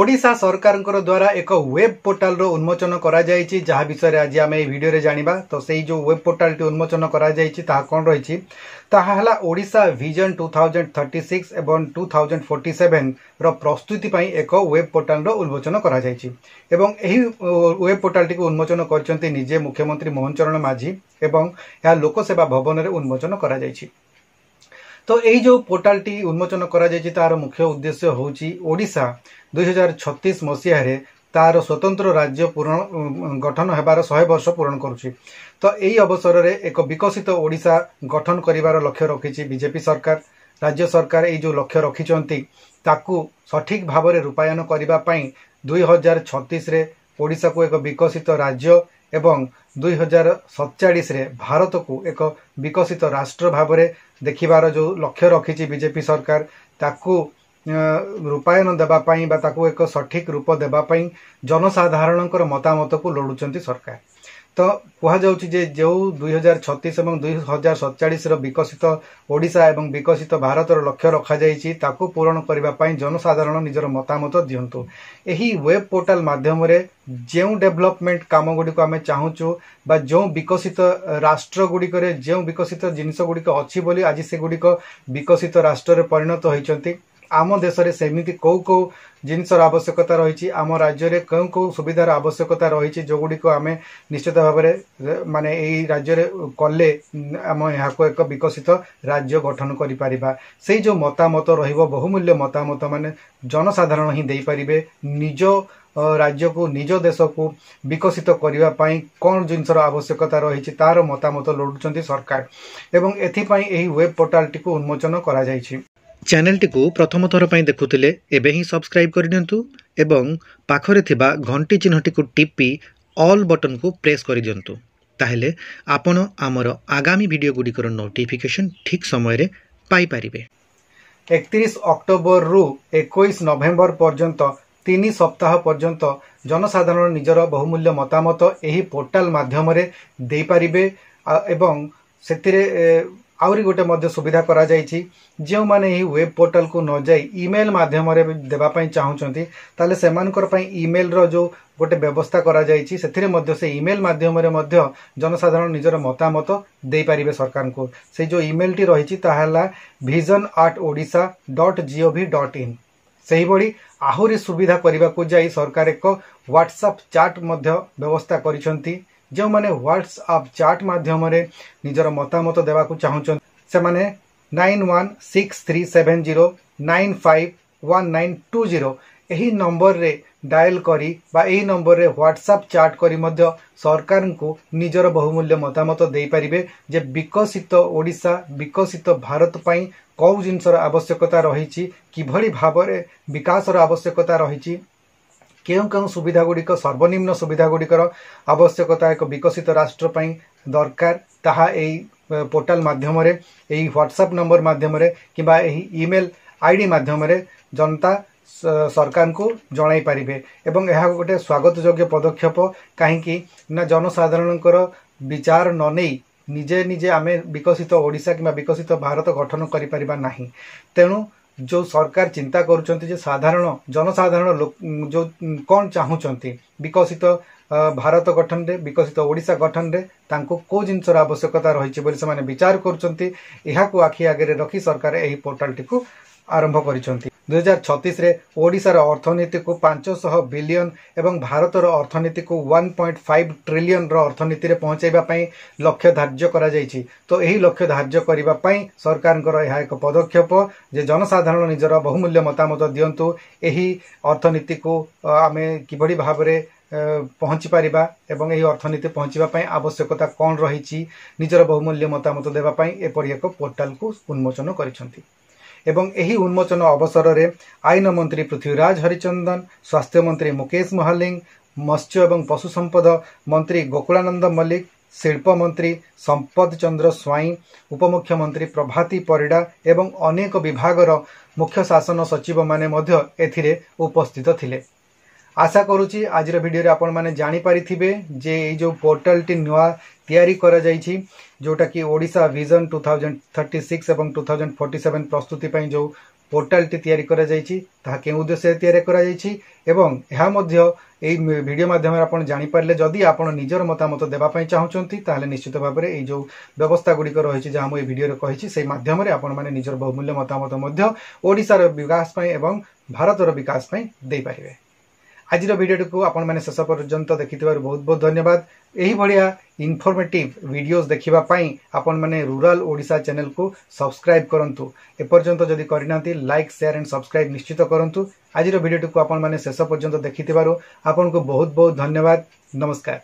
ओडिशा सरकार द्वारा एक वेब पोर्टाल रो उन्मोचन करा जायछि जहा विषय आज आम ये वीडियो रे जानिबा। तो सेही जो वेब पोर्टाल टी उन्मोचन करा जायछि ताहा कोन रहिछि ताहा हला ओडिशा विजन 2036 एवं 2047 रो प्रस्तुति पई एक वेब पोर्टाल रो उन्मोचन करा जायछि एवं एही वेब पोर्टाल टी को उन्मोचन करचंती निजे मुख्यमंत्री मोहन चरण माझी एवं या लोकसेवा भवन रे उन्मोचन करा जायछि। तो यही जो पोर्टाल टी उन्मोचन करा जायछि तार मुख्य उद्देश्य होउछि ओडिशा 2036 मसीह रे तार स्वतंत्र राज्य पूर्ण गठन हेबार 100 वर्ष पूर्ण करुछि। तो यही अवसर रे एक विकसित ओडिशा गठन करिवार लक्ष्य रखिछि बीजेपी सरकार। राज्य सरकार यही जो लक्ष्य रखिछंती ताकू सठिक भाव में रूपायन करिबा पई 2036 रे ओडिशा को एक विकसित राज्य एवं 2047 रे भारत को एक विकसित राष्ट्र भाव में देखिबार जो लक्ष्य रखिछि बीजेपी सरकार ताकू रूपायन देबा पई बा ताकू एक सठिक रूप देबा पई जनसाधारणकर मतामत को लोडुचंती सरकार। तो कहा जाउछि जे जो 2036 एवं 2047 रो विकसित ओडिशा एवं विकसित भारत रो लक्ष्य रखा जायछि ताकू पूर्ण करिबा पई जनसाधारण निजर मतामत दियंतु। एही वेब पोर्टल माध्यम रे जेउ डेवलपमेंट काम गुडी को आमे चाहूछु बा जो विकसित राष्ट्र गुडी करे जेउ विकसित जिनिस गुडी को अछि बोली आज से गुडी को विकसित राष्ट्र रे परिणत होइचंती। आम देश रे सेमिति को जिनसर आवश्यकता रही आम राज्य रे कौ सुविधार आवश्यकता रही जो गुडी को आमे निश्चित भाव में माने एई राज्य रे कले आम यहाँ को एक विकसित राज्य गठन करि परिबा। से जो मतामत रहिबो बहुमूल्य मतामत माने जनसाधारण ही देई परिबे निज राज्य को निज देश को विकसित करिबा पई कोन जिनसर आवश्यकता रही तार मतामत लोडुचंती सरकार एवं एथिपई एही वेब पोर्टाल टी को उन्मोचन करा जायछि। चैनल टी को प्रथम थर पर देखुले एबे ही सब्सक्राइब कर दियंतु एवं पाखरे थिबा घंटी चिन्हटी को टिपी ऑल बटन को प्रेस कर दियंतु ताहेले आपण आमर आगामी वीडियो गुडिकर नोटिफिकेशन ठीक समय रे पाई परिबे। 31 अक्टोबर रु 21 नवेम्बर पर्यंत 3 सप्ताह पर्यंत जनसाधारण निजर बहुमूल्य मतामत एही पोर्टाल माध्यम रे देई परिबे एवं सेतिरे आउरी गोटे मध्य सुविधा करा जायछि जो माने ही वेब पोर्टल को न जाई ईमेल माध्यम रे देबा पई चाहउचंती ताले सेमानकर पई ईमेल रो जो गोटे व्यवस्था करा जायछि सेथिरे मध्य से ईमेल माध्यम रे मध्य जनसाधारण निजर मतामत देई परिबे सरकार को। से जो ईमेल टी रहिछि ताहला vision@odisha.gov.in। सही बड़ी आहुरी सुविधा करबा को जाई सरकार एक व्हाट्सएप चैट मध्य व्यवस्था करिसंती जो माने व्हाट्सएप चैट माध्यम रे निजर मतामत देबा को चाहउछन से माने 916370951920 एही नंबर रे डायल करी बा एही नंबर रे व्हाट्सएप चैट करी मध्य सरकार को निजर बहुमूल्य मतामत देई परिबे जे विकसित ओडिशा विकसित भारत पई कौ जिनसर आवश्यकता रही किभली भाव में विकासर आवश्यकता रही केउ सुविधा गुड़िक सर्वनिम्न सुविधा गुड़िकर आवश्यकता एक विकसित राष्ट्र पई दरकार ताहा एई पोर्टाल माध्यम रे एई व्हाट्सएप नंबर माध्यम रे किबा एई ईमेल आईडी माध्यम रे जनता सरकार को जणाई पारिबे एवं यह गोटे स्वागत योग्य पदक्षेप कहीं ना जनसाधारणकर विचार न नहीं निजे निजे आमे विकसित ओडिशा किबा विकसित भारत गठन करि परिबा नाही। तेणु जो सरकार चिंता करुचंती जे साधारण जनसाधारण लोक जो कौन चाहूचंती विकसित भारत गठन रे विकसित ओडिशा गठन रे तांको को जिनसर आवश्यकता रही बोली से विचार करुचंती एहा को आखि आगे रखी सरकार एही पोर्टाल टी को आरंभ करिसंती। 2036 रे ओडिशा रो अर्थनीति को 500 बिलियन एवं भारत रो अर्थनीति को 1.5 ट्रिलियन रो अर्थनीति रे पहुंचाइबा पई लक्ष्य धार्य करा जायछि। तो एही लक्ष्य धार्य करिबा पई सरकारଙ୍କର ଏହା एक पदक्षेप जे जनसाधारण निजर बहुमूल्य मतामत दियंतु एही अर्थनीति को आमे किबडी भाबरे पहुंची पारिबा एवं एही अर्थनीति पहुंचीबा पई आवश्यकता कोन रहिछि निजर बहुमूल्य मतामत देबा पई एपरि एक पोर्टाल को उन्मोचन करिसंती। एवं एही उन्मोचन अवसर रे आईन मंत्री पृथ्वीराज हरिचंदन, स्वास्थ्य मंत्री मुकेश महालिंग, मत्स्य एवं पशु संपद मंत्री गोकुलानंद मल्लिक, शिल्प मंत्री संपद चंद्र स्वाई, उपमुख्यमंत्री प्रभाती परिडा एवं अनेक विभागर मुख्य शासन सचिव माने मध्य एथिरे उपस्थित थिले। आशा करुची आज वीडियो रे आपण माने जानि पारिथिबे जे ए जो पोर्टल टी नुआ तैयारी करा जायछि जोटा कि ओडिशा विजन 2036 एवं 2047 प्रस्तुति पई जो पोर्टालटी तैयारी करा जायछि ताहा के उद्देश्य तैयारी करा जायछि एवं एहा मध्य एई वीडियो माध्यम आपण जानि पारले जदि आपण निजर मतामत देबा पई चाहुचंती ताहले निश्चित भाबरे एई जो व्यवस्था गुडी को रहिछि जे हम एई वीडियो रे कहिछि सेई माध्यम रे आपण माने निजर बहुमूल्य मतामत मध्य ओडिसा रो विकास पई एवं भारत रो विकास पई देई पारिबे। आज वीडियो को आपण मैंने शेष पर्यंत देखिथिबार बहुत बहुत धन्यवाद। यही बढ़िया इनफॉर्मेटिव वीडियोस देखिबा पई आपण माने रूरल ओडिशा चैनल को सब्सक्राइब करंतु। ए पर्यंत जदि करिनांती लाइक शेयर एंड सब्सक्राइब निश्चित करंतु। आज वीडियो को आपण माने शेष पर्यंत देखिथिबार आपण को बहुत बहुत धन्यवाद। नमस्कार।